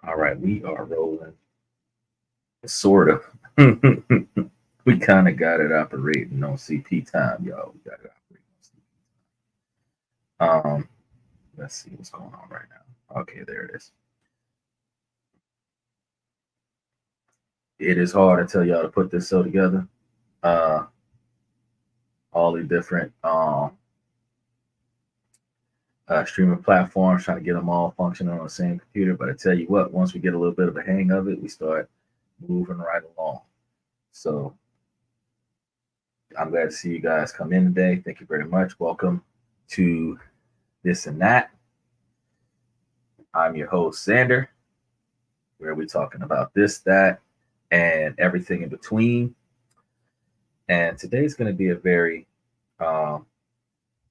All right, we are rolling. Sort of. We kind of got it operating on CP time, y'all. We got it operating on CP time. Let's see what's going on right now. Okay, there it is. It is hard to tell y'all to put this show together. Uh, all the different streaming platforms, trying to get them all functioning on the same computer. But I tell you what, once we get a little bit of a hang of it, we start moving right along. So I'm glad to see you guys come in today. Thank you very much. Welcome to This and That. I'm your host, Xander, where we're talking about this, that, and everything in between. And today's going to be a very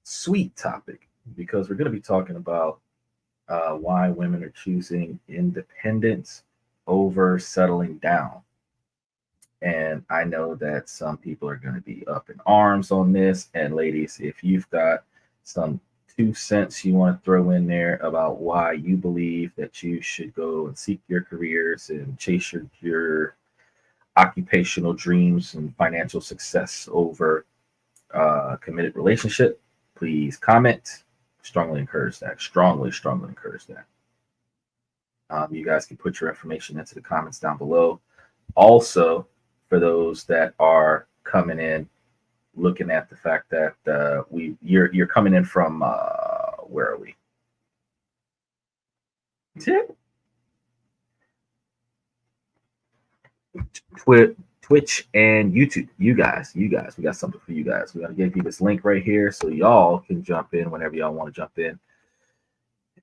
sweet topic because we're going to be talking about why women are choosing independence over settling down. And I know that some people are going to be up in arms on this. And ladies, if you've got some 2 cents you want to throw in there about why you believe that you should go and seek your careers and chase your occupational dreams and financial success over a committed relationship, please comment. Strongly encourage that. Strongly encourage that. You guys can put your information into the comments down below. Also, for those that are coming in, looking at the fact that you're coming in from where are we? Twitch and YouTube. You guys, we got something for you guys. We're gonna give you this link right here so y'all can jump in whenever y'all want to jump in.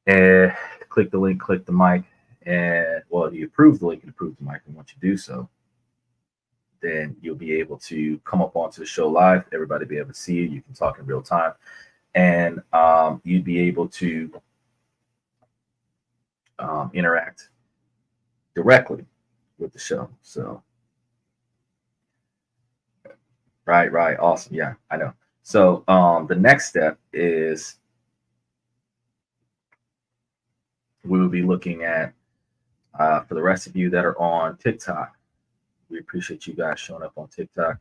And click the link, click the mic, and well, if you approve the link and approve the mic, and once you do so, then you'll be able to come up onto the show live. Everybody be able to see you. You can talk in real time, and you'd be able to interact directly with the show. So, right, awesome. Yeah, I know. So, the next step is we will be looking at for the rest of you that are on TikTok. We appreciate you guys showing up on TikTok.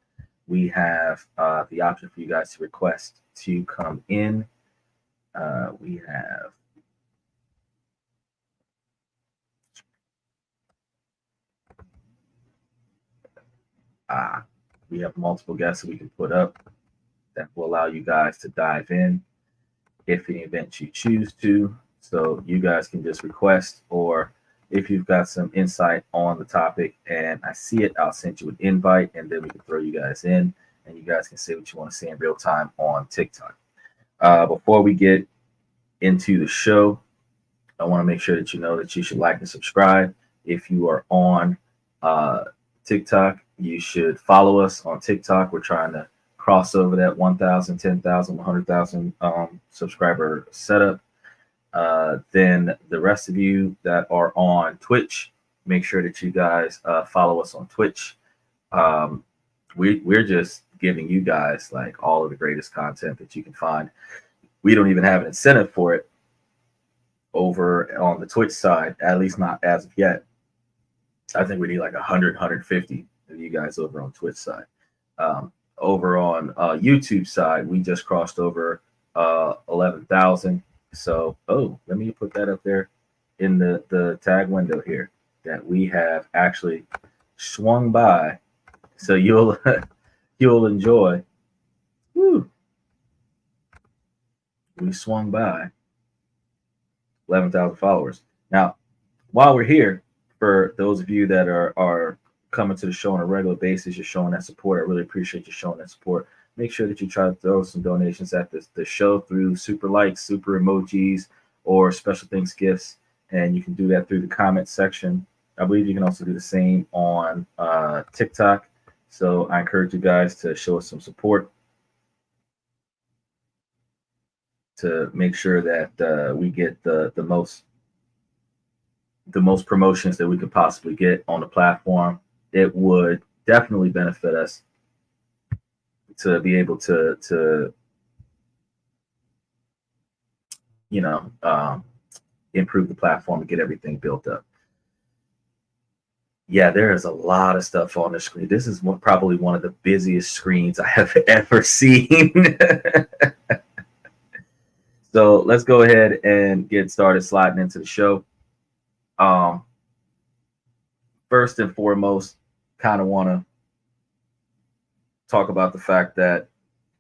We have the option for you guys to request to come in. We have multiple guests that we can put up that will allow you guys to dive in if in the event you choose to. So you guys can just request, or if you've got some insight on the topic and I see it, I'll send you an invite and then we can throw you guys in and you guys can say what you want to say in real time on TikTok. Before we get into the show, I want to make sure that you know that you should like and subscribe. If you are on TikTok, you should follow us on TikTok. We're trying to cross over that 1,000, 10,000, 100,000 subscriber setup. Then the rest of you that are on Twitch, make sure that you guys follow us on Twitch. We're just giving you guys like all of the greatest content that you can find. We don't even have an incentive for it over on the Twitch side, at least not as of yet. I think we need like 100, 150 of you guys over on Twitch side. Over on YouTube side, we just crossed over 11,000. So, let me put that up there in the tag window here that we have actually swung by. So you'll enjoy. Woo. We swung by 11,000 followers. Now, while we're here, for those of you that are coming to the show on a regular basis, you're showing that support. I really appreciate you showing that support. Make sure that you try to throw some donations at the show through super likes, super emojis, or special thanks gifts. And you can do that through the comment section. I believe you can also do the same on TikTok. So I encourage you guys to show us some support to make sure that we get the most promotions that we could possibly get on the platform. It would definitely benefit us to be able to improve the platform and get everything built up. Yeah, there is a lot of stuff on the screen. This is probably one of the busiest screens I have ever seen. So let's go ahead and get started sliding into the show. Um, First and foremost, kind of want to talk about the fact that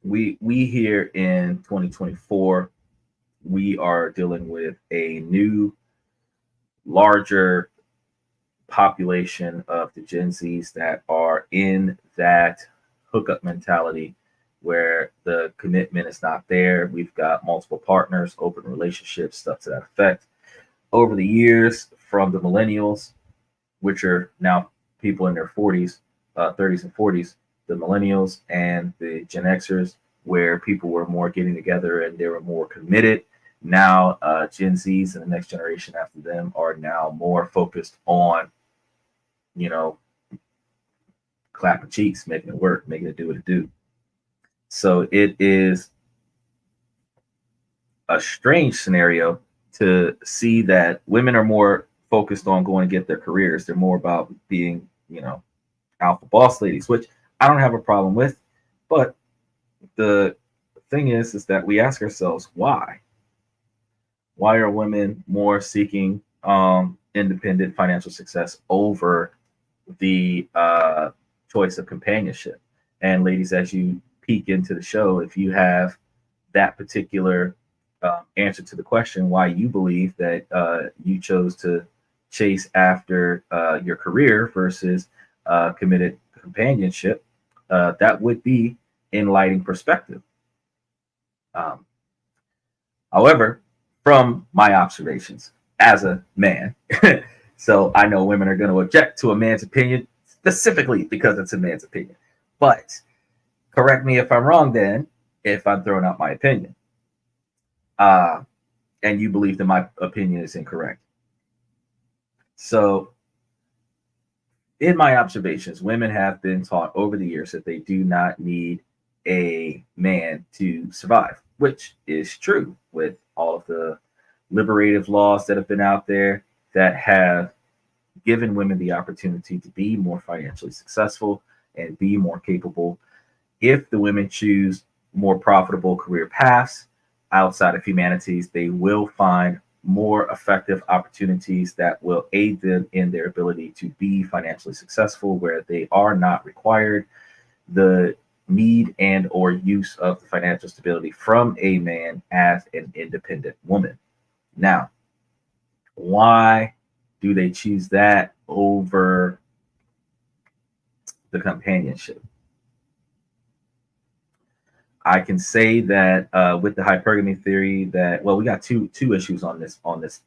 we here in 2024, we are dealing with a new, larger population of the Gen Zs that are in that hookup mentality where the commitment is not there. We've got multiple partners, open relationships, stuff to that effect. Over the years, from the millennials, which are now people in their 40s, 30s, and 40s, the millennials and the Gen Xers, where people were more getting together and they were more committed. Now, Gen Zs and the next generation after them are now more focused on, you know, clapping cheeks, making it work, making it do what it do. So it is a strange scenario to see that women are more focused on going to get their careers. They're more about being, alpha boss ladies, which I don't have a problem with. But the thing is that we ask ourselves, why? Why are women more seeking independent financial success over the choice of companionship? And ladies, as you peek into the show, if you have that particular answer to the question why you believe that you chose to chase after your career versus committed companionship, that would be enlightening perspective. Um, However, from my observations as a man, so I know women are going to object to a man's opinion specifically because it's a man's opinion. But correct me if I'm wrong, then, if I'm throwing out my opinion. And you believe that my opinion is incorrect. So, in my observations, women have been taught over the years that they do not need a man to survive, which is true with all of the liberative laws that have been out there that have given women the opportunity to be more financially successful and be more capable. If the women choose more profitable career paths outside of humanities, they will find more effective opportunities that will aid them in their ability to be financially successful, where they are not required the need and or use of the financial stability from a man as an independent woman. Now, why do they choose that over the companionship? I can say that with the hypergamy theory, that we got two issues on this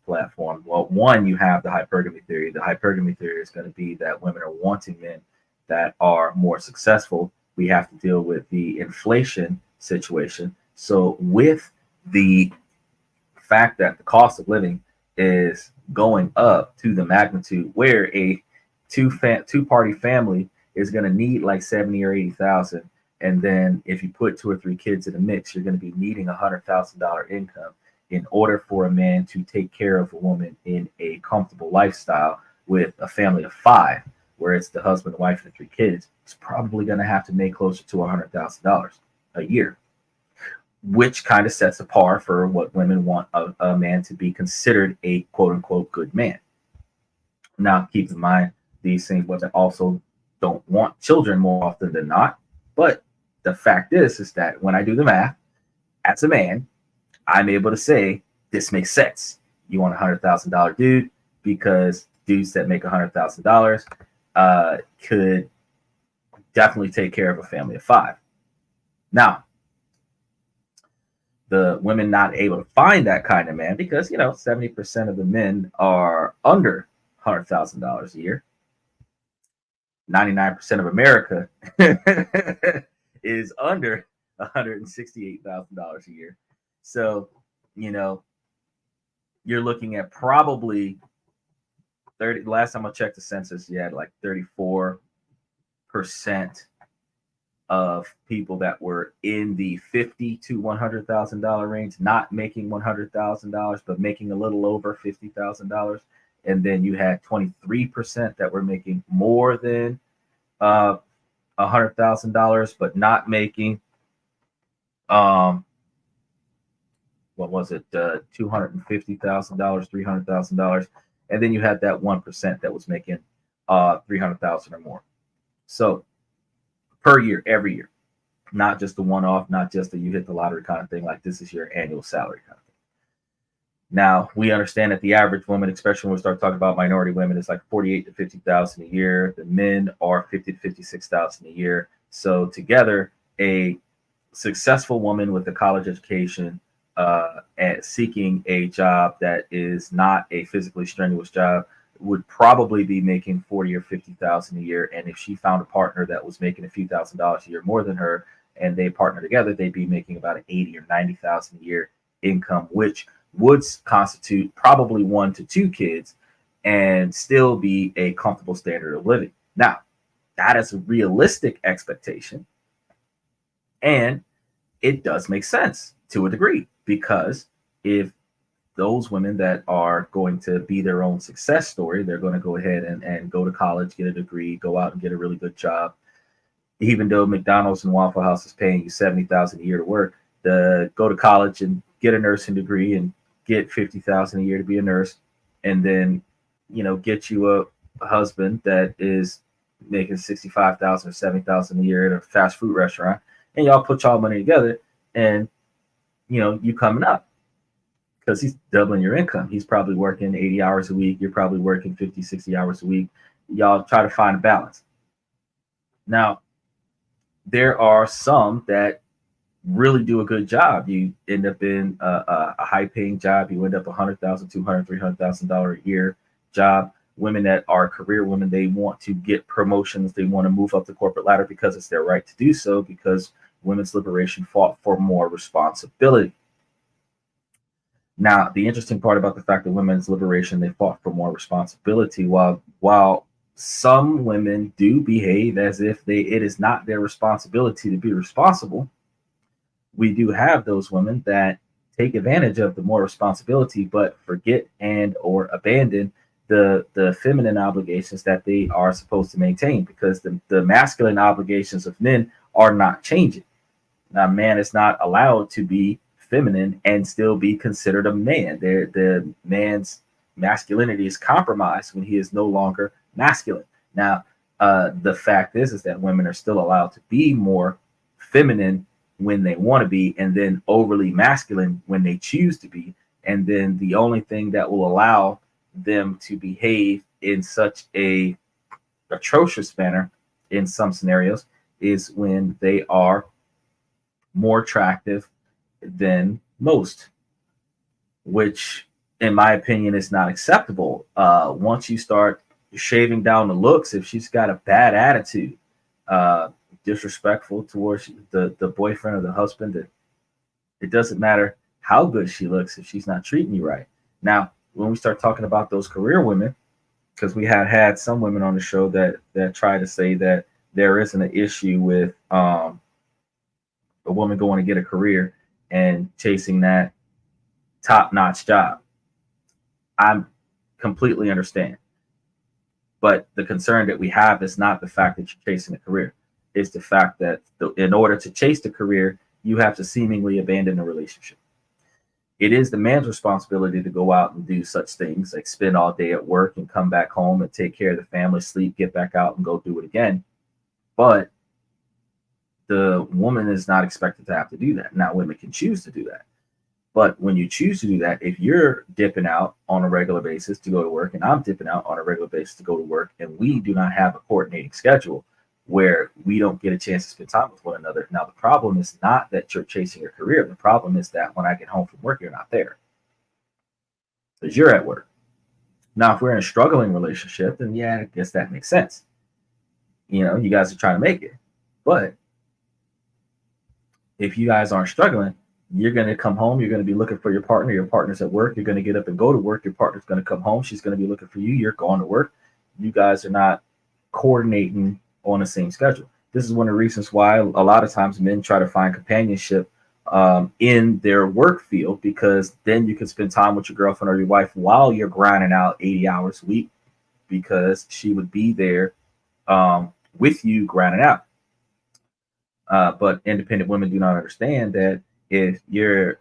platform. Well, one, you have the hypergamy theory. The hypergamy theory is going to be that women are wanting men that are more successful. We have to deal with the inflation situation. So with the fact that the cost of living is going up to the magnitude where a two-party family is going to need like 70 or 80,000. And then if you put 2 or 3 kids in the mix, you're going to be needing $100,000 income in order for a man to take care of a woman in a comfortable lifestyle with a family of 5, where it's the husband, the wife, and the 3 kids. It's probably going to have to make closer to $100,000 a year, which kind of sets a par for what women want a man to be considered a quote unquote good man. Now, keep in mind, these things women also don't want children more often than not. But the fact is that when I do the math, as a man, I'm able to say this makes sense. You want a $100,000 dude because dudes that make $100,000 could definitely take care of a family of 5. Now, the women not able to find that kind of man because 70% of the men are under $100,000 a year. 99% of America is under $168,000 a year. So, you're looking at probably 30. Last time I checked the census, you had like 34% of people that were in the $50,000 to $100,000 range, not making $100,000, but making a little over $50,000. and then you had 23% that were making more than $100,000, but not making what was it, $250,000, $300,000, and then you had that 1% that was making 300,000 or more. So per year, every year, not just the one-off, not just that you hit the lottery kind of thing, like this is your annual salary kind of thing. Now we understand that the average woman, especially when we start talking about minority women, is like 48 to 50,000 a year. The men are 50 to 56,000 a year. So together, a successful woman with a college education and seeking a job that is not a physically strenuous job would probably be making 40 or 50,000 a year. And if she found a partner that was making a few $1,000s a year more than her, and they partner together, they'd be making about an 80 or 90,000 a year income, which would constitute probably 1 to 2 kids and still be a comfortable standard of living. Now, that is a realistic expectation, and it does make sense to a degree, because if those women that are going to be their own success story, they're going to go ahead and go to college, get a degree, go out and get a really good job. Even though McDonald's and Waffle House is paying you $70,000 a year to work, go to college and get a nursing degree and get $50,000 a year to be a nurse, and then get you a husband that is making $65,000 or $70,000 a year at a fast food restaurant, and y'all put y'all money together, and you coming up, because he's doubling your income. He's probably working 80 hours a week. You're probably working 50, 60 hours a week. Y'all try to find a balance. Now, there are some that really do a good job. You end up in a high-paying job. You end up $100,000, $200,000, $300,000 a year job. Women that are career women, they want to get promotions. They want to move up the corporate ladder because it's their right to do so, because women's liberation fought for more responsibility. Now, the interesting part about the fact that women's liberation, they fought for more responsibility, while some women do behave as if it is not their responsibility to be responsible, we do have those women that take advantage of the more responsibility, but forget and or abandon the feminine obligations that they are supposed to maintain, because the masculine obligations of men are not changing. Now, man is not allowed to be feminine and still be considered a man. The man's masculinity is compromised when he is no longer masculine. Now, the fact is that women are still allowed to be more feminine when they want to be, and then overly masculine when they choose to be. And then the only thing that will allow them to behave in such a atrocious manner in some scenarios is when they are more attractive than most, which in my opinion is not acceptable. Once you start shaving down the looks, if she's got a bad attitude, disrespectful towards the boyfriend or the husband, it doesn't matter how good she looks if she's not treating you right. Now, when we start talking about those career women, because we have had some women on the show that try to say that there isn't an issue with a woman going to get a career and chasing that top-notch job. I completely understand. But the concern that we have is not the fact that you're chasing a career. It's the fact that in order to chase the career, you have to seemingly abandon a relationship. It is the man's responsibility to go out and do such things, like spend all day at work and come back home and take care of the family, sleep, get back out and go do it again. But the woman is not expected to have to do that. Now, women can choose to do that. But when you choose to do that, if you're dipping out on a regular basis to go to work, and I'm dipping out on a regular basis to go to work, and we do not have a coordinating schedule where we don't get a chance to spend time with one another. Now, the problem is not that you're chasing your career. The problem is that when I get home from work, you're not there because you're at work. Now, if we're in a struggling relationship, then yeah, I guess that makes sense. You guys are trying to make it. But if you guys aren't struggling, you're going to come home. You're going to be looking for your partner. Your partner's at work. You're going to get up and go to work. Your partner's going to come home. She's going to be looking for you. You're going to work. You guys are not coordinating on the same schedule. This is one of the reasons why a lot of times men try to find companionship in their work field, because then you can spend time with your girlfriend or your wife while you're grinding out 80 hours a week, because she would be there with you grinding out. But independent women do not understand that if you're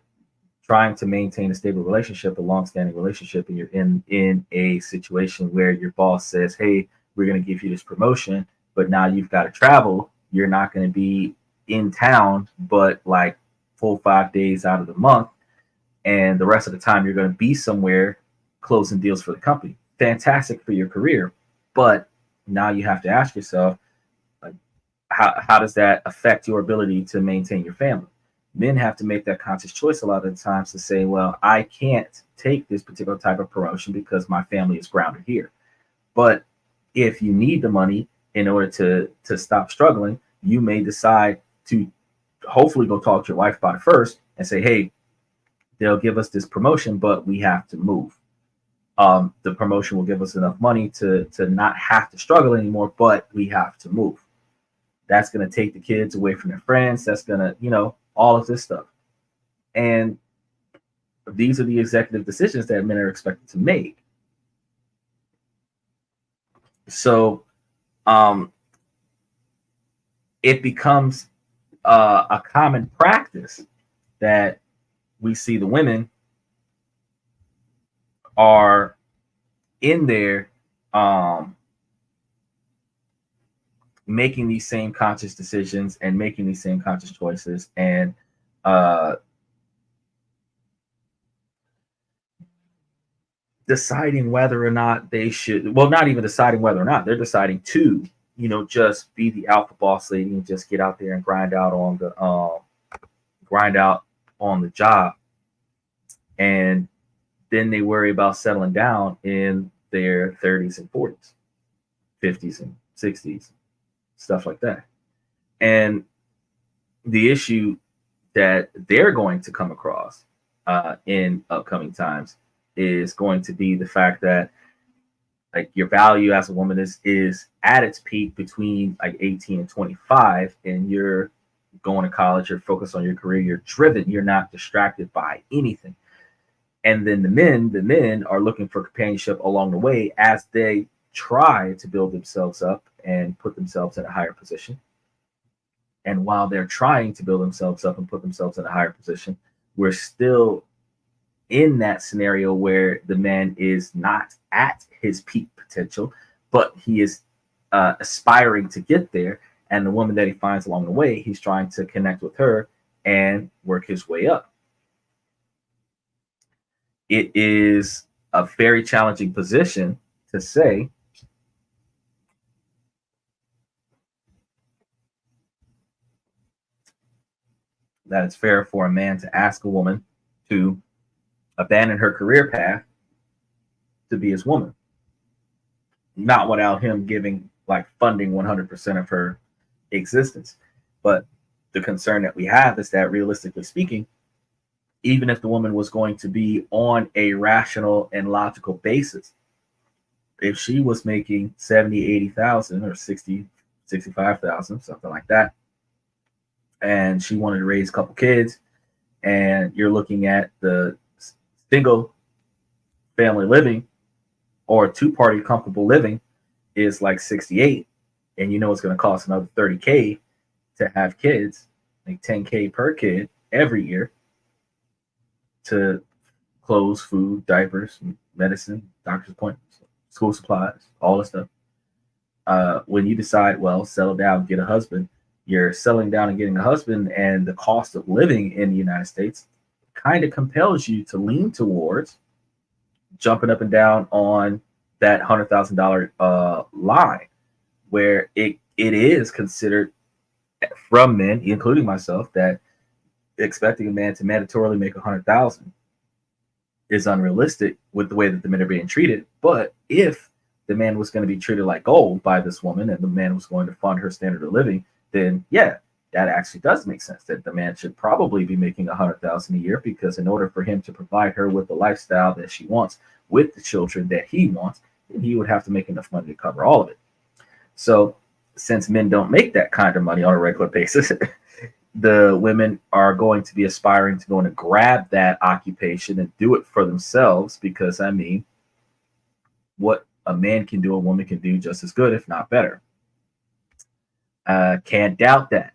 trying to maintain a stable relationship, a long-standing relationship, and you're in a situation where your boss says, "Hey, we're going to give you this promotion, but now you've got to travel. You're not going to be in town, but like 4 or 5 days out of the month, and the rest of the time you're going to be somewhere closing deals for the company. Fantastic for your career, but now you have to ask yourself, like, how does that affect your ability to maintain your family?" Men have to make that conscious choice a lot of the times to say, well, I can't take this particular type of promotion because my family is grounded here. But if you need the money in order to stop struggling, you may decide to hopefully go talk to your wife about it first and say, hey, they'll give us this promotion, but we have to move. The promotion will give us enough money to not have to struggle anymore, but we have to move. That's going to take the kids away from their friends. That's going to, all of this stuff. And these are the executive decisions that men are expected to make. So it becomes a common practice that we see the women are in there making these same conscious decisions and making these same conscious choices, and deciding whether or not they should, well, not even deciding whether or not, they're deciding to, just be the alpha boss lady and just get out there and grind out on the job. And then they worry about settling down in their 30s and 40s, 50s and 60s, stuff like that. And the issue that they're going to come across in upcoming times is going to be the fact that, like, your value as a woman is at its peak between like 18 and 25, and you're going to college, you're focused on your career, you're driven, you're not distracted by anything. And then the men are looking for companionship along the way as they try to build themselves up and put themselves in a higher position. And while they're trying to build themselves up and put themselves in a higher position, we're still in that scenario where the man is not at his peak potential, but he is aspiring to get there. And the woman that he finds along the way, he's trying to connect with her and work his way up. It is a very challenging position to say that it's fair for a man to ask a woman to abandon her career path to be his woman, not without him giving, like, funding 100% of her existence. But the concern that we have is that, realistically speaking, even if the woman was going to be on a rational and logical basis, if she was making 70, 80,000 or 60, 65,000, something like that, and she wanted to raise a couple kids, and you're looking at the single family living or two-party comfortable living is like 68, and it's going to cost another 30K to have kids, like 10K per kid every year, to clothes, food, diapers, medicine, doctor's appointments, school supplies, all this stuff. When you decide, well, settle down, get a husband, you're settling down and getting a husband, and the cost of living in the United States kind of compels you to lean towards jumping up and down on that $100,000 line, where it is considered from men, including myself, that expecting a man to mandatorily make 100,000 is unrealistic with the way that the men are being treated. But if the man was going to be treated like gold by this woman, and the man was going to fund her standard of living, then yeah, that actually does make sense, that the man should probably be making 100,000 a year, because in order for him to provide her with the lifestyle that she wants, with the children that he wants, then he would have to make enough money to cover all of it. So since men don't make that kind of money on a regular basis, the women are going to be aspiring to go and grab that occupation and do it for themselves, because I mean, what a man can do, a woman can do just as good, if not better. Can't doubt that,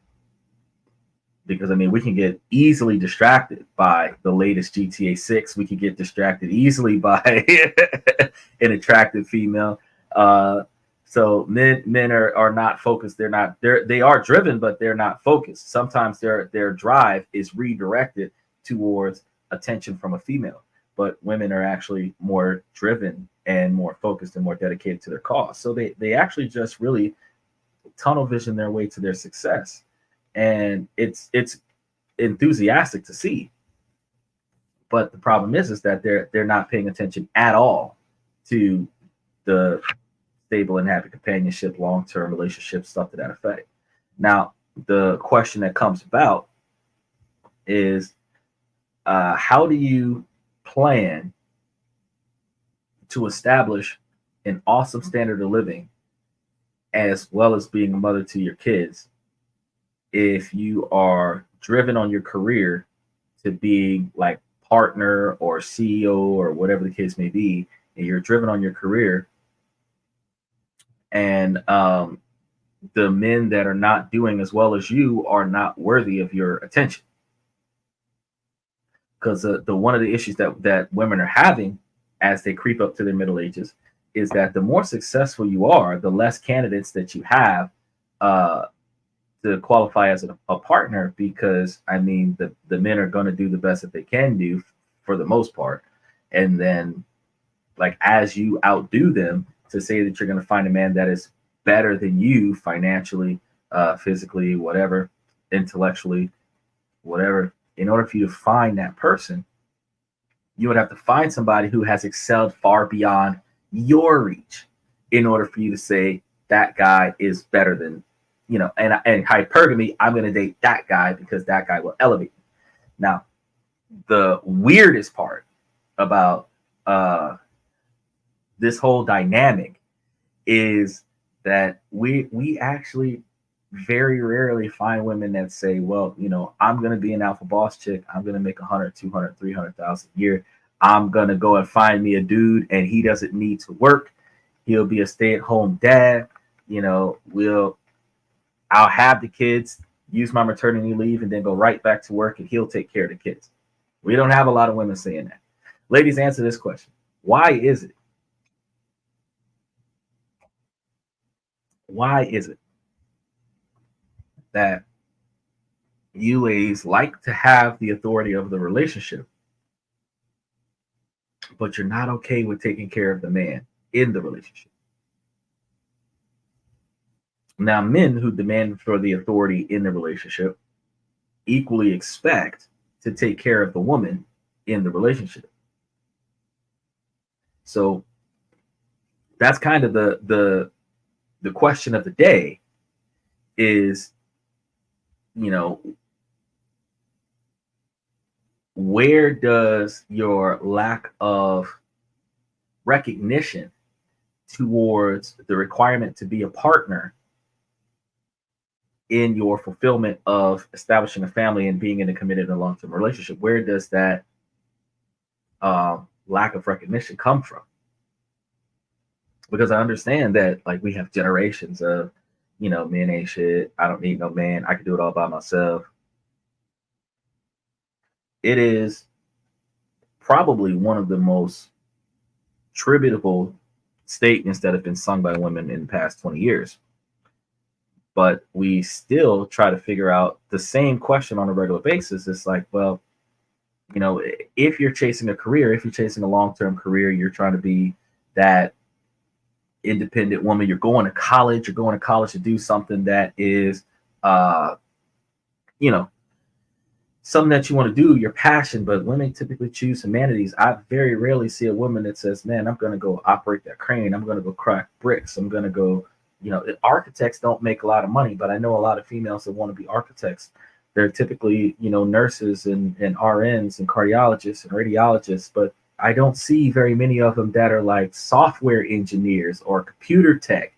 because I mean, we can get easily distracted by the latest GTA 6. We can get distracted easily by an attractive female. So men are not focused. They are driven, but they're not focused. Sometimes their drive is redirected towards attention from a female, but women are actually more driven and more focused and more dedicated to their cause. So they actually just really tunnel vision their way to their success, and it's enthusiastic to see. But the problem is that they're not paying attention at all to the stable and happy companionship, long-term relationship, stuff to that effect. Now, the question that comes about is, how do you plan to establish an awesome standard of living, as well as being a mother to your kids, if you are driven on your career to being like partner or CEO or whatever the case may be, and you're driven on your career, and the men that are not doing as well as you are not worthy of your attention? Because the one of the issues that women are having as they creep up to their middle ages is that the more successful you are, the less candidates that you have to qualify as a partner, because I mean, the men are going to do the best that they can do for the most part, and then like as you outdo them, to say that you're going to find a man that is better than you financially, physically, whatever, intellectually, whatever, in order for you to find that person, you would have to find somebody who has excelled far beyond your reach in order for you to say that guy is better than, and hypergamy, I'm going to date that guy because that guy will elevate me. Now, the weirdest part about this whole dynamic is that we actually very rarely find women that say, well, I'm going to be an alpha boss chick. I'm going to make 100, 200, 300,000 a year. I'm going to go and find me a dude and he doesn't need to work. He'll be a stay-at-home dad. I'll have the kids, use my maternity leave, and then go right back to work, and he'll take care of the kids. We don't have a lot of women saying that. Ladies, answer this question. Why is it? Why is it that you ladies like to have the authority of the relationship, but you're not okay with taking care of the man in the relationship? Now, men who demand for the authority in the relationship equally expect to take care of the woman in the relationship. So that's kind of the question of the day is, where does your lack of recognition towards the requirement to be a partner in your fulfillment of establishing a family and being in a committed and long-term relationship, where does that lack of recognition come from? Because I understand that, like, we have generations of, men ain't shit. I don't need no man. I can do it all by myself. It is probably one of the most tributable statements that have been sung by women in the past 20 years. But we still try to figure out the same question on a regular basis. It's like, well, if you're chasing a career, if you're chasing a long-term career, you're trying to be that independent woman. You're going to college. You're going to college to do something that is, something that you want to do, your passion. But women typically choose humanities. I very rarely see a woman that says, man, I'm going to go operate that crane. I'm going to go crack bricks. I'm going to go, architects don't make a lot of money, but I know a lot of females that want to be architects. They're typically, nurses and RNs and cardiologists and radiologists, but I don't see very many of them that are like software engineers or computer tech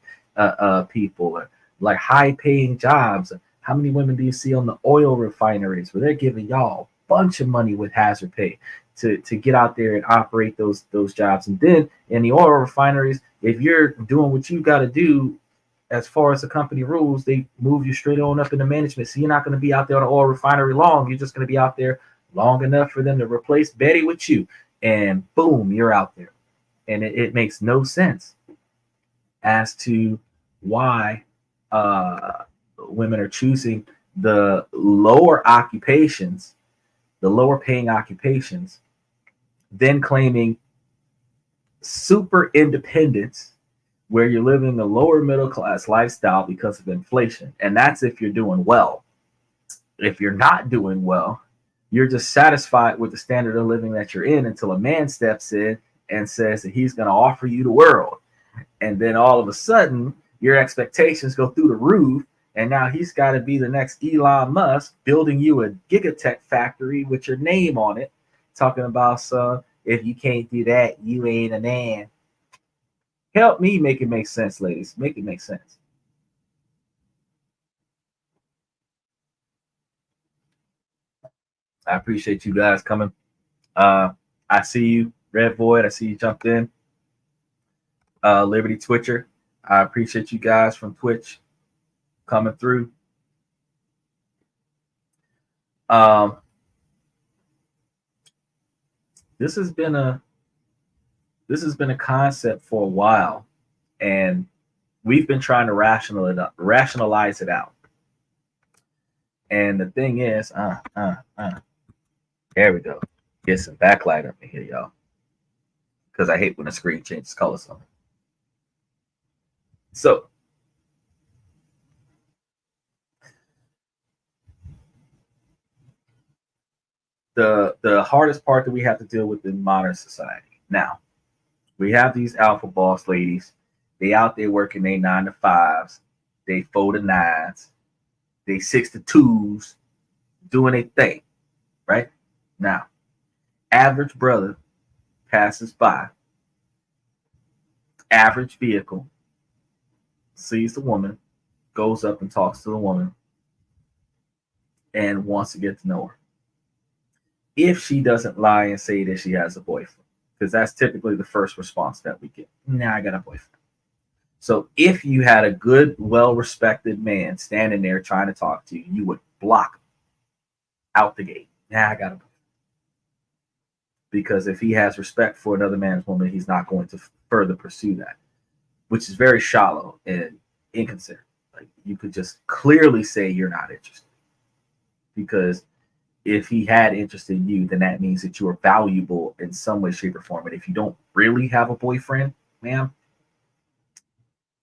people, or like high paying jobs, How many women do you see on the oil refineries where they're giving y'all a bunch of money with hazard pay to get out there and operate those jobs? And then in the oil refineries, if you're doing what you got to do as far as the company rules, they move you straight on up into management. So you're not going to be out there on the oil refinery long. You're just going to be out there long enough for them to replace Betty with you. And boom, you're out there. And it makes no sense as to why women are choosing the lower occupations, the lower paying occupations, then claiming super independence where you're living a lower middle class lifestyle because of inflation. And that's if you're doing well. If you're not doing well, you're just satisfied with the standard of living that you're in until a man steps in and says that he's going to offer you the world. And then all of a sudden, your expectations go through the roof. And now he's got to be the next Elon Musk, building you a gigatech factory with your name on it, talking about, son, if you can't do that, you ain't a man. Help me make it make sense, ladies. Make it make sense. I appreciate you guys coming. I see you, Red Void. I see you jumped in. Liberty Twitcher. I appreciate you guys from Twitch coming through. This has been a concept for a while, and we've been trying to rationalize it out. And the thing is, there we go. Get some backlight up in here, y'all, because I hate when the screen changes colors on me. So the hardest part that we have to deal with in modern society now, we have these alpha boss ladies. They out there working their 9 to 5s, they 4 to 9s, they 6 to 2s, doing a thing. Right now, average brother passes by, average vehicle, sees the woman, goes up and talks to the woman, and wants to get to know her. If she doesn't lie and say that she has a boyfriend, because that's typically the first response that we get. Nah, I got a boyfriend. So if you had a good, well-respected man standing there trying to talk to you, you would block him out the gate. Nah, I got a boyfriend. Because if he has respect for another man's woman, he's not going to further pursue that, which is very shallow and inconsiderate. Like, you could just clearly say you're not interested. Because if he had interest in you, then that means that you are valuable in some way, shape, or form. And if you don't really have a boyfriend, ma'am,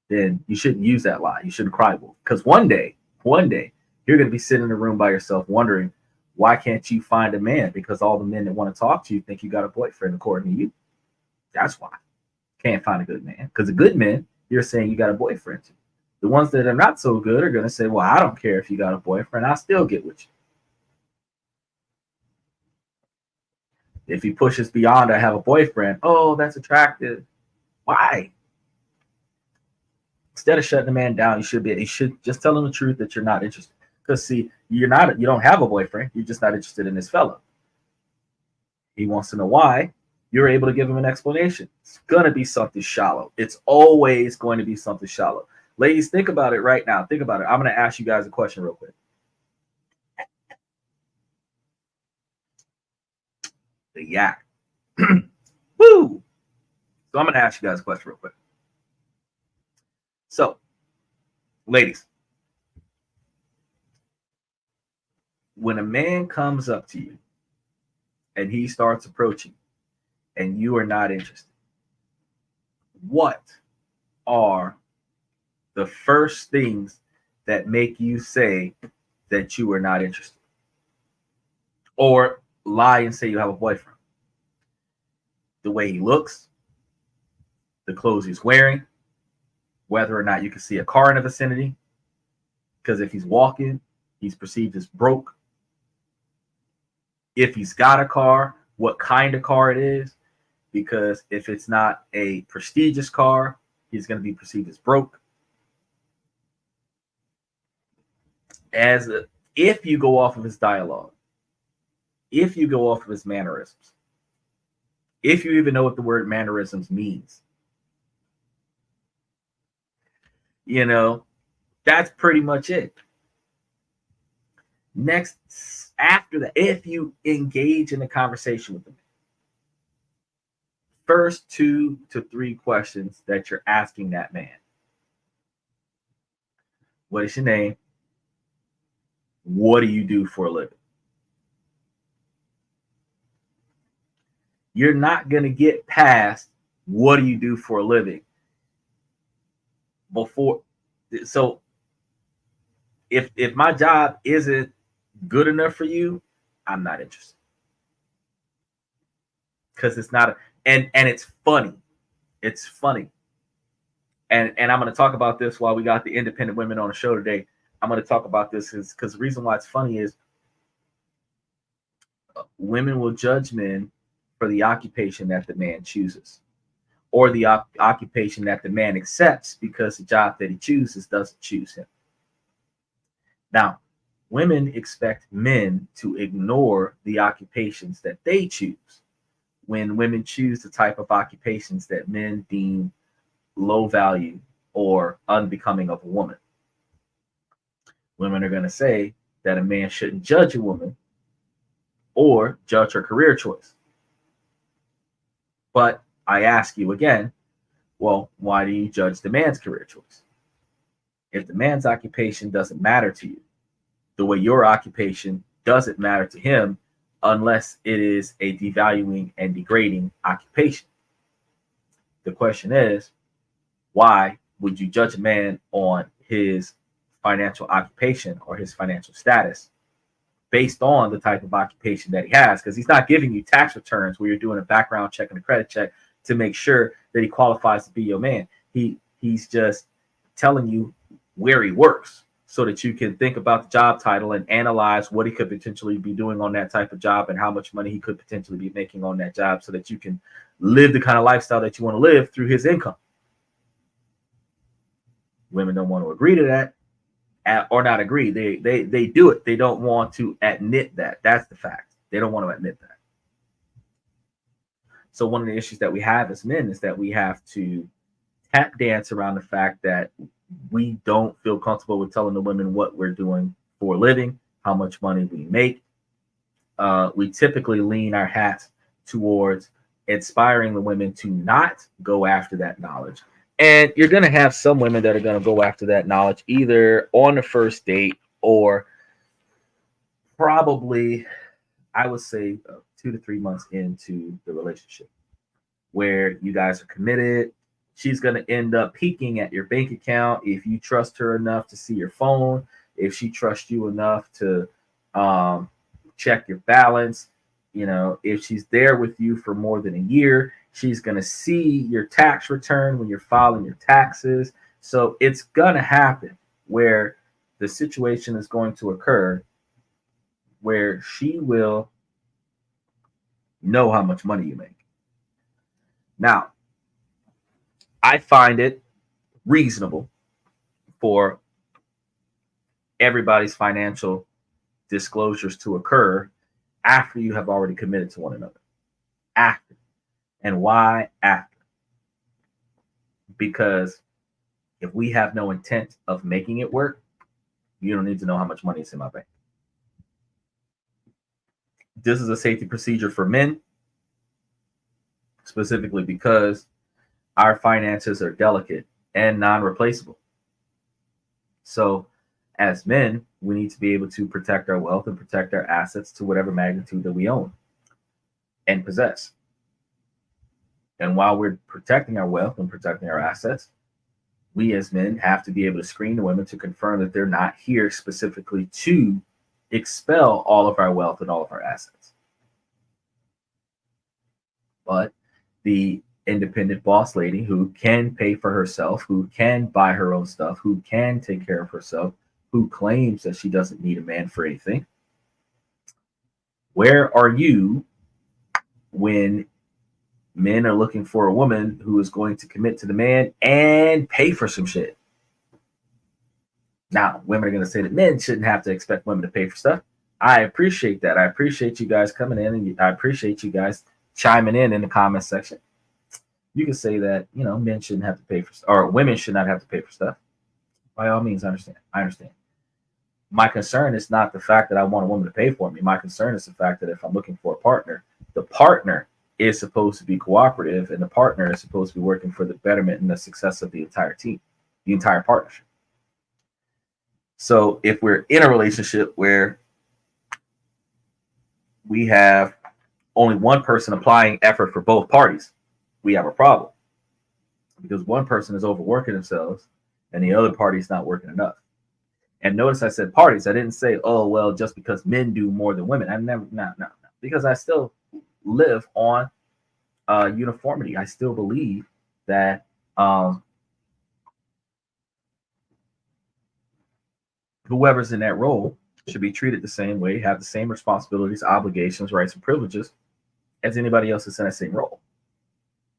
then you shouldn't use that lie. You shouldn't cry wolf. Because one day, you're going to be sitting in a room by yourself wondering, why can't you find a man? Because all the men that want to talk to you think you got a boyfriend, according to you. That's why. Can't find a good man. Because the good men, you're saying you got a boyfriend to. The ones that are not so good are going to say, well, I don't care if you got a boyfriend. I'll still get with you. If he pushes beyond, I have a boyfriend. Oh, that's attractive. Why? Instead of shutting the man down, you should just tell him the truth that you're not interested. Because see, you don't have a boyfriend. You're just not interested in this fellow. He wants to know why. You're able to give him an explanation. It's going to be something shallow. It's always going to be something shallow. Ladies, think about it right now. Think about it. I'm going to ask you guys a question real quick. The yak. Woo! So I'm going to ask you guys a question real quick. So, ladies, when a man comes up to you and he starts approaching and you are not interested, what are the first things that make you say that you are not interested? Or lie and say you have a boyfriend? The way he looks, the clothes he's wearing, whether or not you can see a car in the vicinity. Because if he's walking, he's perceived as broke. If he's got a car, what kind of car it is. Because if it's not a prestigious car, he's going to be perceived as broke. if you go off of his dialogue, if you go off of his mannerisms, if you even know what the word mannerisms means, that's pretty much it. Next, after that, if you engage in a conversation with them, first 2 to 3 questions that you're asking that man: what is your name? What do you do for a living? You're not going to get past what do you do for a living before. So if my job isn't good enough for you, I'm not interested. Because it's not and it's funny. It's funny. And I'm going to talk about this while we got the independent women on the show today. I'm going to talk about this because the reason why it's funny is women will judge men for the occupation that the man chooses, or the occupation that the man accepts because the job that he chooses doesn't choose him. Now, women expect men to ignore the occupations that they choose when women choose the type of occupations that men deem low value or unbecoming of a woman. Women are going to say that a man shouldn't judge a woman or judge her career choice. But I ask you again, well, why do you judge the man's career choice? If the man's occupation doesn't matter to you, the way your occupation doesn't matter to him unless it is a devaluing and degrading occupation. The question is, why would you judge a man on his financial occupation or his financial status based on the type of occupation that he has? Because he's not giving you tax returns where you're doing a background check and a credit check to make sure that he qualifies to be your man. He's just telling you where he works so that you can think about the job title and analyze what he could potentially be doing on that type of job and how much money he could potentially be making on that job so that you can live the kind of lifestyle that you want to live through his income. Women don't want to agree to that, or not agree. They do it. They don't want to admit that. That's the fact. They don't want to admit that. So one of the issues that we have as men is that we have to tap dance around the fact that we don't feel comfortable with telling the women what we're doing for a living, how much money we make. We typically lean our hats towards inspiring the women to not go after that knowledge. And you're going to have some women that are going to go after that knowledge either on the first date or probably, I would say, 2 to 3 months into the relationship, where you guys are committed. She's going to end up peeking at your bank account if you trust her enough to see your phone, if she trusts you enough to check your balance. If she's there with you for more than a year, she's going to see your tax return when you're filing your taxes. So it's going to happen where the situation is going to occur where she will know how much money you make. Now, I find it reasonable for everybody's financial disclosures to occur after you have already committed to one another. After. And why after? Because if we have no intent of making it work, you don't need to know how much money is in my bank. This is a safety procedure for men, specifically because our finances are delicate and non-replaceable. So as men, we need to be able to protect our wealth and protect our assets to whatever magnitude that we own and possess. And while we're protecting our wealth and protecting our assets, we as men have to be able to screen the women to confirm that they're not here specifically to expel all of our wealth and all of our assets. But the independent boss lady who can pay for herself, who can buy her own stuff, who can take care of herself, who claims that she doesn't need a man for anything. Where are you when men are looking for a woman who is going to commit to the man and pay for some shit? Now, women are going to say that men shouldn't have to expect women to pay for stuff. I appreciate that. I appreciate you guys coming in, and I appreciate you guys chiming in the comment section. You can say that, men shouldn't have to pay for stuff, or women should not have to pay for stuff. By all means, I understand. My concern is not the fact that I want a woman to pay for me. My concern is the fact that if I'm looking for a partner, the partner is supposed to be cooperative, and the partner is supposed to be working for the betterment and the success of the entire team, the entire partnership. So if we're in a relationship where we have only one person applying effort for both parties, we have a problem, because one person is overworking themselves and the other party is not working enough. And notice I said parties. I didn't say, oh, well, just because men do more than women. I never, no. Because I still live on uniformity. I still believe that whoever's in that role should be treated the same way, have the same responsibilities, obligations, rights, and privileges as anybody else that's in that same role.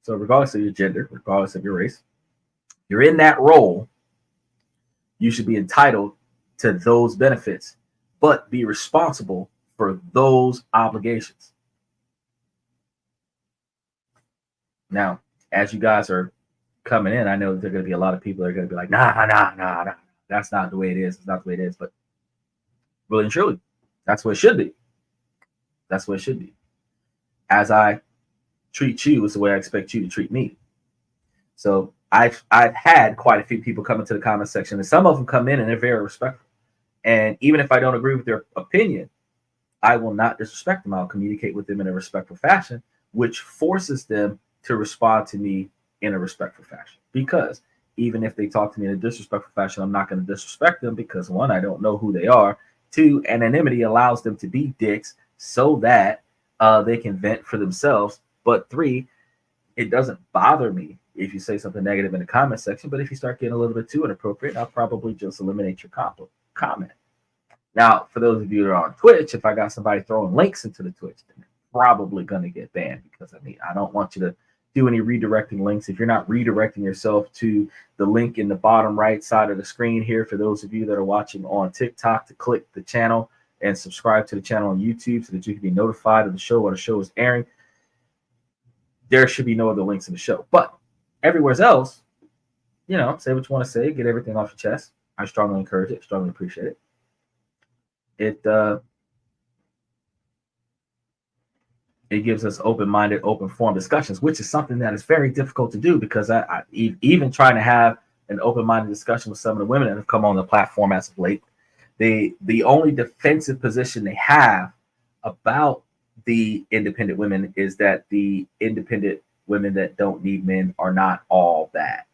So regardless of your gender, regardless of your race, you're in that role, you should be entitled to those benefits, but be responsible for those obligations. Now, as you guys are coming in, I know there are going to be a lot of people that are going to be like, nah, that's not the way it is. It's not the way it is. But really and truly, that's what it should be. That's what it should be. As I treat you is the way I expect you to treat me. So I've had quite a few people come into the comment section, and some of them come in and they're very respectful. And even if I don't agree with their opinion, I will not disrespect them. I'll communicate with them in a respectful fashion, which forces them to respond to me in a respectful fashion. Because even if they talk to me in a disrespectful fashion, I'm not going to disrespect them, because one, I don't know who they are. Two, anonymity allows them to be dicks so that they can vent for themselves. But three, it doesn't bother me if you say something negative in the comment section, but if you start getting a little bit too inappropriate, I'll probably just eliminate your comment. Now, for those of you that are on Twitch, if I got somebody throwing links into the Twitch, then they're probably going to get banned, because I don't want you to do any redirecting links. If you're not redirecting yourself to the link in the bottom right side of the screen here, for those of you that are watching on TikTok, to click the channel and subscribe to the channel on YouTube so that you can be notified of the show while the show is airing, there should be no other links in the show. But everywhere else, say what you want to say, get everything off your chest. I strongly encourage it, strongly appreciate it. It gives us open-minded, open-form discussions, which is something that is very difficult to do, because I even trying to have an open-minded discussion with some of the women that have come on the platform as of late, the only defensive position they have about the independent women is that the independent women that don't need men are not all that.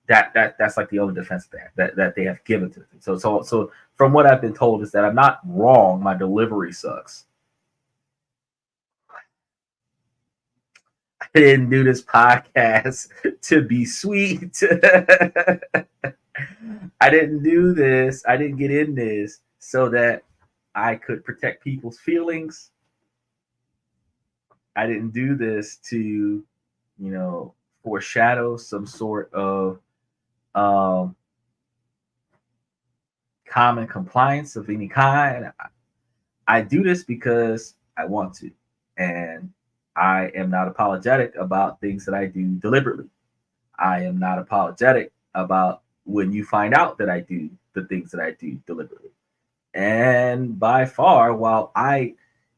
That's like the only defense that they have given to them. So from what I've been told is that I'm not wrong. My delivery sucks. I didn't do this podcast to be sweet. I didn't do this. I didn't get in this so that I could protect people's feelings. I didn't do this to, foreshadow some sort of common compliance of any kind. I do this because I want to, and I am not apologetic about things that I do deliberately. I am not apologetic about when you find out that I do the things that I do deliberately. And by far, while I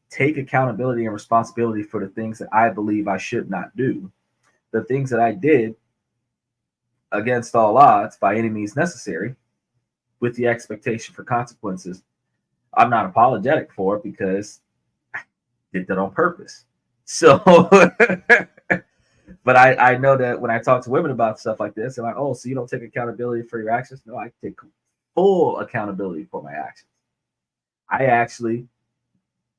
take accountability and responsibility for the things that I believe I should not do, the things that I did against all odds, by any means necessary, with the expectation for consequences, I'm not apologetic for it, because I did that on purpose. So, but I know that when I talk to women about stuff like this, they're like, oh, so you don't take accountability for your actions? No, I take full accountability for my actions. I actually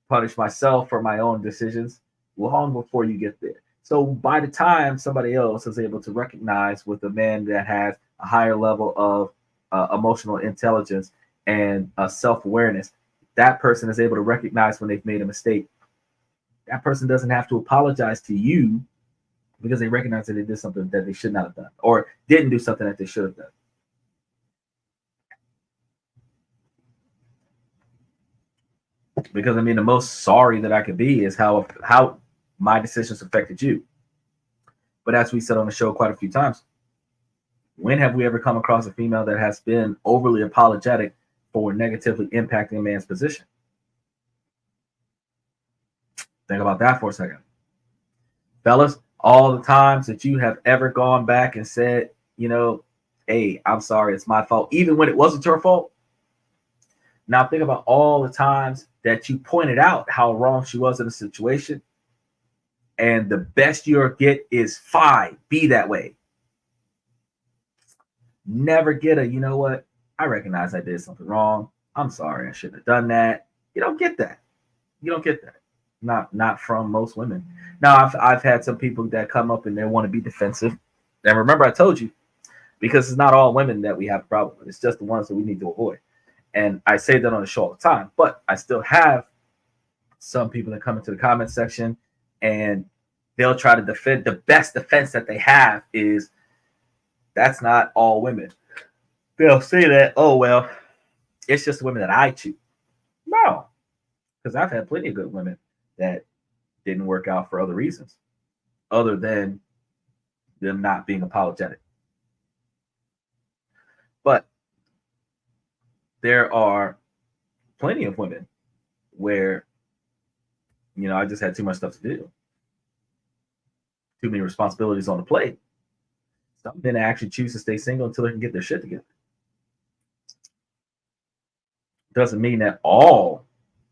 punish myself for my own decisions long before you get there. So by the time somebody else is able to recognize with a man that has a higher level of emotional intelligence and self-awareness, that person is able to recognize when they've made a mistake. That person doesn't have to apologize to you because they recognize that they did something that they should not have done, or didn't do something that they should have done. Because I mean, the most sorry that I could be is how my decisions affected you. But as we said on the show quite a few times, when have we ever come across a female that has been overly apologetic for negatively impacting a man's position? Think about that for a second. Fellas, all the times that you have ever gone back and said, hey, I'm sorry, it's my fault, even when it wasn't your fault. Now think about all the times that you pointed out how wrong she was in a situation, and the best you'll get is fine, be that way. Never get a, you know what, I recognize I did something wrong. I'm sorry, I shouldn't have done that. You don't get that. You don't get that. Not from most women. Now I've had some people that come up and they want to be defensive. And remember, I told you, because it's not all women that we have a problem with. It's just the ones that we need to avoid. And I say that on the show all the time, but I still have some people that come into the comment section and they'll try to defend. The best defense that they have is that's not all women. They'll say that, oh, well, it's just the women that I choose. No, because I've had plenty of good women that didn't work out for other reasons other than them not being apologetic. But there are plenty of women where, I just had too much stuff to do. Too many responsibilities on the plate. Some men actually choose to stay single until they can get their shit together. Doesn't mean that all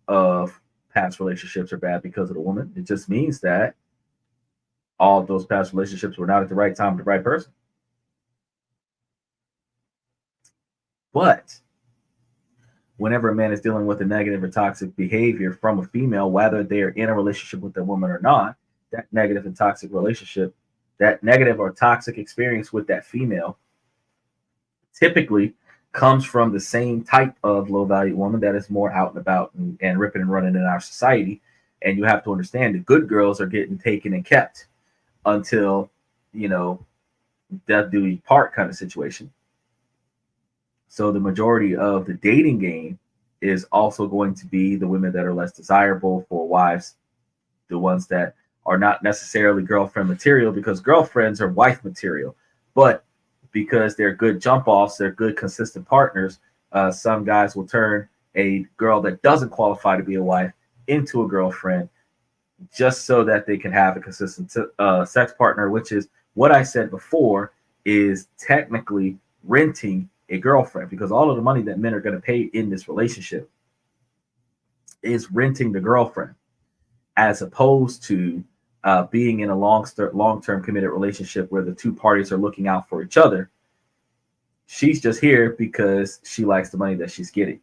of past relationships are bad because of the woman. It just means that all of those past relationships were not at the right time with the right person. But whenever a man is dealing with a negative or toxic behavior from a female, whether they're in a relationship with a woman or not, that negative and toxic relationship, that negative or toxic experience with that female typically comes from the same type of low-value woman that is more out and about and ripping and running in our society. And you have to understand the good girls are getting taken and kept until, death do you part kind of situation. So the majority of the dating game is also going to be the women that are less desirable for wives, the ones that are not necessarily girlfriend material, because girlfriends are wife material, but because they're good jump offs, they're good consistent partners. Some guys will turn a girl that doesn't qualify to be a wife into a girlfriend just so that they can have a consistent sex partner, which is what I said before is technically renting a girlfriend, because all of the money that men are going to pay in this relationship is renting the girlfriend, as opposed to being in a long-term committed relationship where the two parties are looking out for each other. She's just here because she likes the money that she's getting.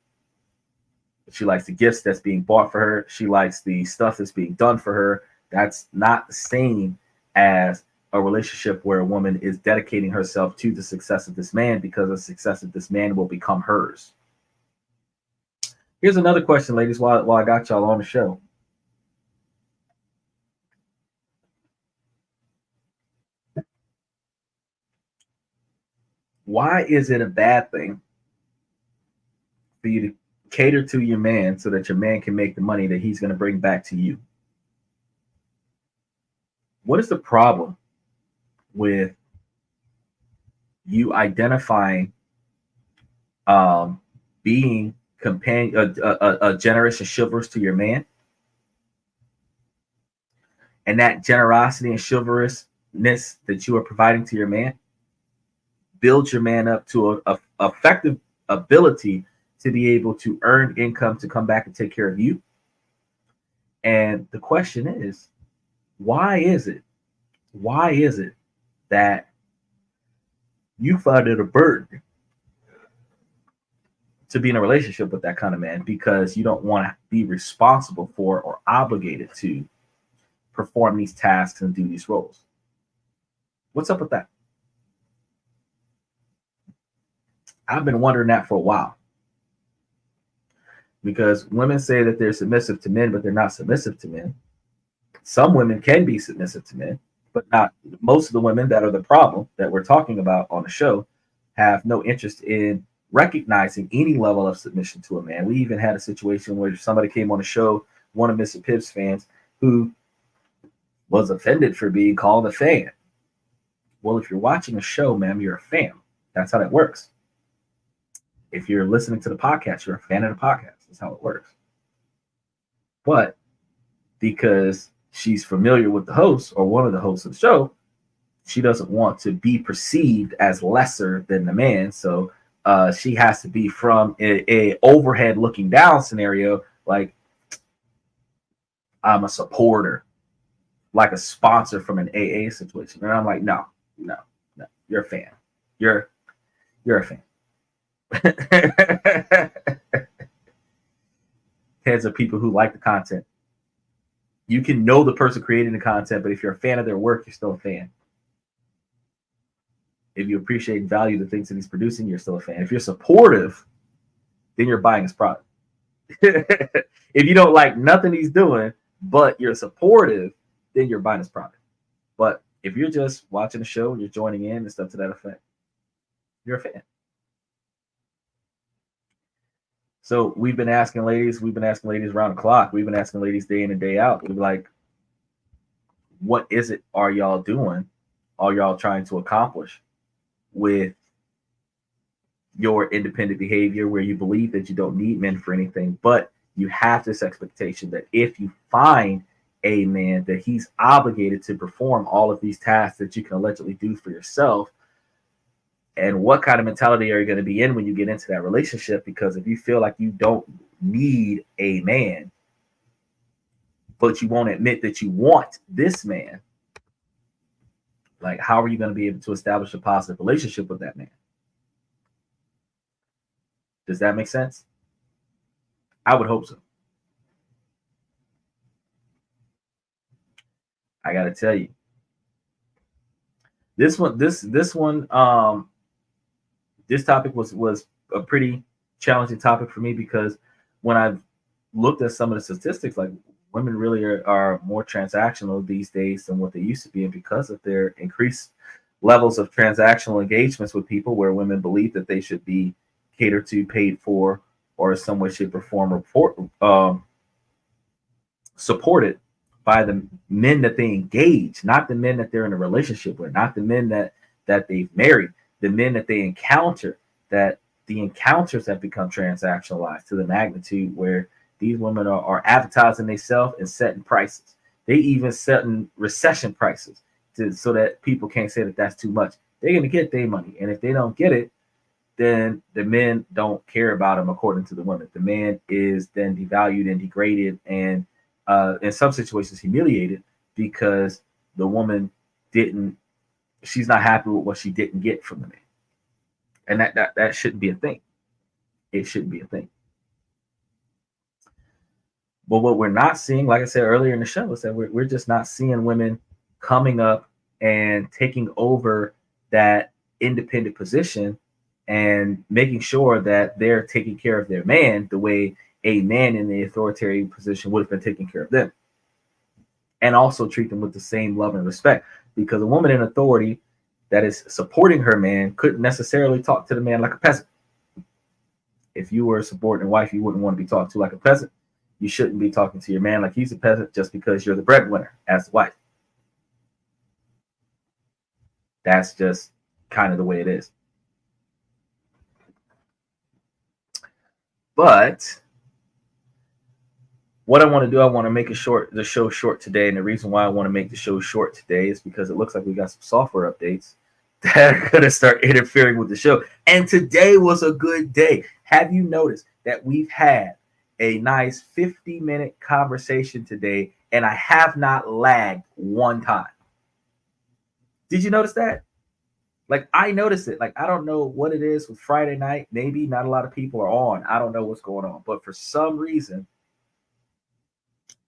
She likes the gifts that's being bought for her. She likes the stuff that's being done for her. That's not the same as a relationship where a woman is dedicating herself to the success of this man, because the success of this man will become hers. Here's another question, ladies, while I got y'all on the show. Why is it a bad thing for you to cater to your man so that your man can make the money that he's going to bring back to you? What is the problem with you identifying being generous and chivalrous to your man, and that generosity and chivalrousness that you are providing to your man builds your man up to a effective ability to be able to earn income to come back and take care of you? And the question is, why is it that you find it a burden to be in a relationship with that kind of man, because you don't want to be responsible for or obligated to perform these tasks and do these roles? What's up with that? I've been wondering that for a while, because women say that they're submissive to men, but they're not submissive to men. Some women can be submissive to men, but not most of the women that are the problem that we're talking about on the show have no interest in recognizing any level of submission to a man. We even had a situation where somebody came on the show, one of Mr. Pibb's fans, who was offended for being called a fan. Well, if you're watching a show, ma'am, you're a fan. That's how that works. If you're listening to the podcast, you're a fan of the podcast. That's how it works. But because she's familiar with the host or one of the hosts of the show, she doesn't want to be perceived as lesser than the man. So she has to be from a overhead looking down scenario, like I'm a supporter, like a sponsor from an AA situation. And I'm like, no, you're a fan. You're a fan. Heads of people who like the content. You can know the person creating the content, but if you're a fan of their work, you're still a fan. If you appreciate and value the things that he's producing, you're still a fan. If you're supportive, then you're buying his product. If you don't like nothing he's doing, but you're supportive, then you're buying his product. But if you're just watching the show and you're joining in and stuff to that effect, you're a fan. So we've been asking ladies around the clock. We've been asking ladies day in and day out. We're like, what is it are y'all doing? Are y'all trying to accomplish with your independent behavior where you believe that you don't need men for anything, but you have this expectation that if you find a man, that he's obligated to perform all of these tasks that you can allegedly do for yourself. And what kind of mentality are you going to be in when you get into that relationship? Because if you feel like you don't need a man, but you won't admit that you want this man, like, how are you going to be able to establish a positive relationship with that man? Does that make sense? I would hope so. I got to tell you, this topic was a pretty challenging topic for me, because when I've looked at some of the statistics, like, women really are more transactional these days than what they used to be, and because of their increased levels of transactional engagements with people, where women believe that they should be catered to, paid for, or in some way, shape, or form, supported by the men that they engage, not the men that they're in a relationship with, not the men that they've married, the men that they encounter, that the encounters have become transactionalized to the magnitude where these women are advertising themselves and setting prices. They even setting recession prices so that people can't say that that's too much. They're going to get their money. And if they don't get it, then the men don't care about them, according to the women. The man is then devalued and degraded, and in some situations humiliated, because the woman she's not happy with what she didn't get from the man. And that shouldn't be a thing. It shouldn't be a thing. But what we're not seeing, like I said earlier in the show, is that we're just not seeing women coming up and taking over that independent position and making sure that they're taking care of their man the way a man in the authoritarian position would have been taking care of them. And also treat them with the same love and respect, because a woman in authority that is supporting her man couldn't necessarily talk to the man like a peasant. If you were a subordinate wife, you wouldn't want to be talked to like a peasant. You shouldn't be talking to your man like he's a peasant just because you're the breadwinner as the wife. That's just kind of the way it is. But what I want to do, I want to make the show short today. And the reason why I want to make the show short today is because it looks like we got some software updates that are going to start interfering with the show. And today was a good day. Have you noticed that we've had a nice 50-minute conversation today, and I have not lagged one time? Did you notice that? Like, I noticed it. Like, I don't know what it is with Friday night. Maybe not a lot of people are on. I don't know what's going on. But for some reason,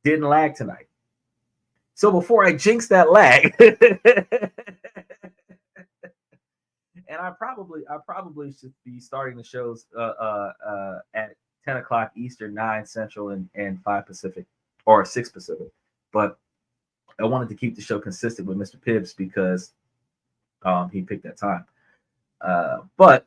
didn't lag tonight. So before I jinx that lag, and I probably should be starting the shows at 10 o'clock Eastern, 9 Central, and 5 Pacific, or 6 Pacific. But I wanted to keep the show consistent with Mr. Pibbs because he picked that time. But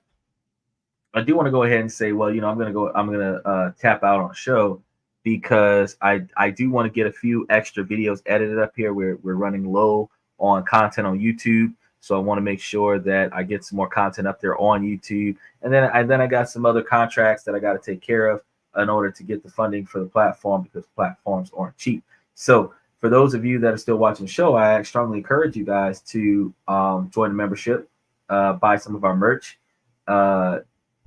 I do want to go ahead and say, well, I'm gonna tap out on a show because I do want to get a few extra videos edited up here. We're running low on content on YouTube, so I want to make sure that I get some more content up there on YouTube, and then I got some other contracts that I got to take care of in order to get the funding for the platform, because platforms aren't cheap. So for those of you that are still watching the show, I strongly encourage you guys to join the membership, buy some of our merch.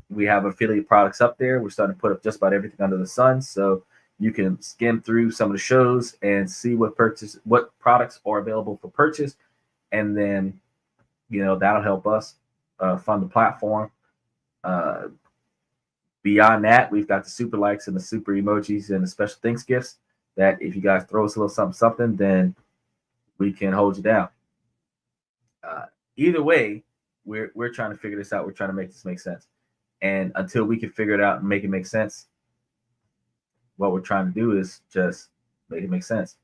We have affiliate products up there. We're starting to put up just about everything under the sun, so you can skim through some of the shows and see what products are available for purchase, and then that'll help us fund the platform. Beyond that, we've got the super likes and the super emojis and the special thanks gifts that if you guys throw us a little something, then we can hold you down. Either way, we're trying to figure this out. We're trying to make this make sense. And until we can figure it out and make it make sense, what we're trying to do is just make it make sense.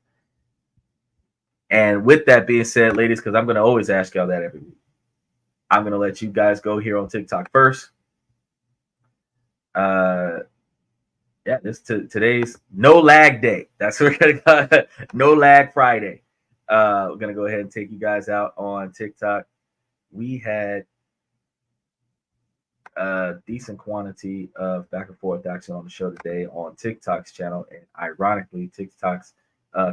And with that being said, ladies, because I'm going to always ask y'all that every week, I'm going to let you guys go here on TikTok first. Today's no lag day. That's what we're going to go. No lag Friday. We're going to go ahead and take you guys out on TikTok. We had a decent quantity of back and forth action on the show today on TikTok's channel, and ironically, TikTok's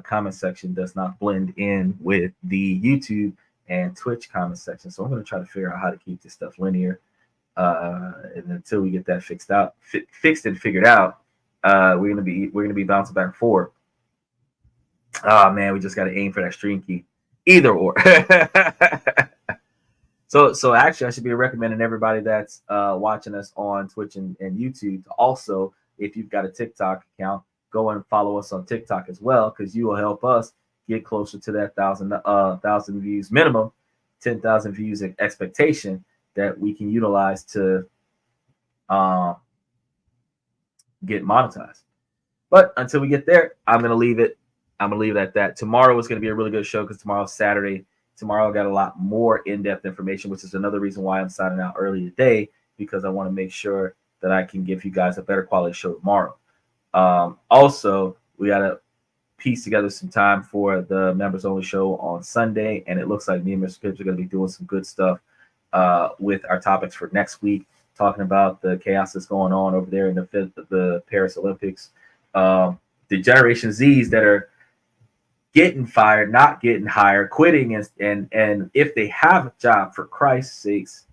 comment section does not blend in with the YouTube and Twitch comment section. So I'm going to try to figure out how to keep this stuff linear, and until we get that fixed and figured out, we're gonna be bouncing back and forth. Oh man, we just got to aim for that stream key, either or. So actually, I should be recommending everybody that's watching us on Twitch and YouTube to also, if you've got a TikTok account, go and follow us on TikTok as well, because you will help us get closer to that 1,000 views minimum, 10,000 views expectation that we can utilize to get monetized. But until we get there, I'm gonna leave it. I'm gonna leave it at that. Tomorrow is gonna be a really good show because tomorrow's Saturday. Tomorrow I got a lot more in-depth information, which is another reason why I'm signing out early today, because I want to make sure that I can give you guys a better quality show tomorrow. Also, we got to piece together some time for the members only show on Sunday, and it looks like me and Mr. Pips are going to be doing some good stuff with our topics for next week, talking about the chaos that's going on over there in the Paris Olympics, the Generation Zs that are getting fired, not getting hired, quitting, and if they have a job, for Christ's sakes,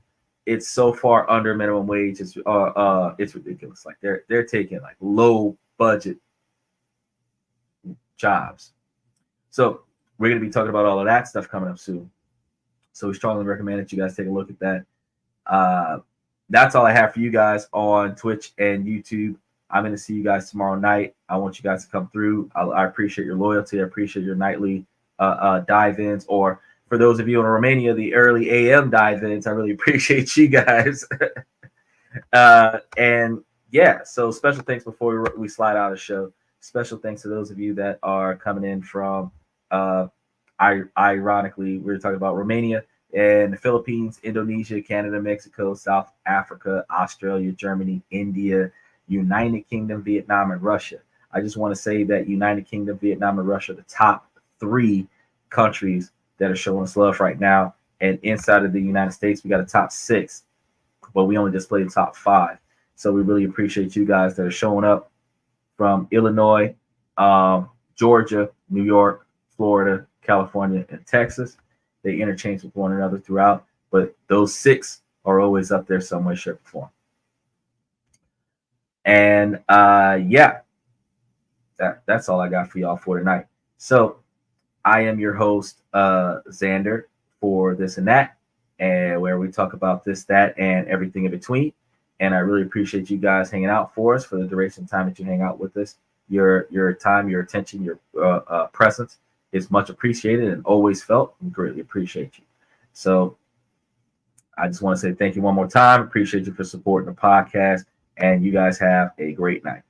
it's so far under minimum wage. It's ridiculous. Like they're taking like low budget jobs. So we're gonna be talking about all of that stuff coming up soon. So we strongly recommend that you guys take a look at that. That's all I have for you guys on Twitch and YouTube. I'm going to see you guys tomorrow night. I want you guys to come through. I appreciate your loyalty. I appreciate your nightly dive-ins, or for those of you in Romania, the early AM dive-ins. I really appreciate you guys. And yeah, so special thanks before we slide out of the show. Special thanks to those of you that are coming in from, ironically, we were talking about Romania and the Philippines, Indonesia, Canada, Mexico, South Africa, Australia, Germany, India, United Kingdom, Vietnam, and Russia. I just want to say that United Kingdom, Vietnam, and Russia are the top 3 countries that are showing us love right now. And inside of the United States, we got a top 6, but we only displayed the top 5. So we really appreciate you guys that are showing up from Illinois, Georgia, New York, Florida, California, and Texas. They interchange with one another throughout, but those 6 are always up there some way, shape, or form. And yeah, that's all I got for y'all for tonight. So I am your host, Xander, for This and That, and where we talk about this, that, and everything in between. And I really appreciate you guys hanging out for us for the duration of time that you hang out with us. Your time, your attention, your presence is much appreciated and always felt. We greatly appreciate you. So I just want to say thank you one more time. Appreciate you for supporting the podcast. And you guys have a great night.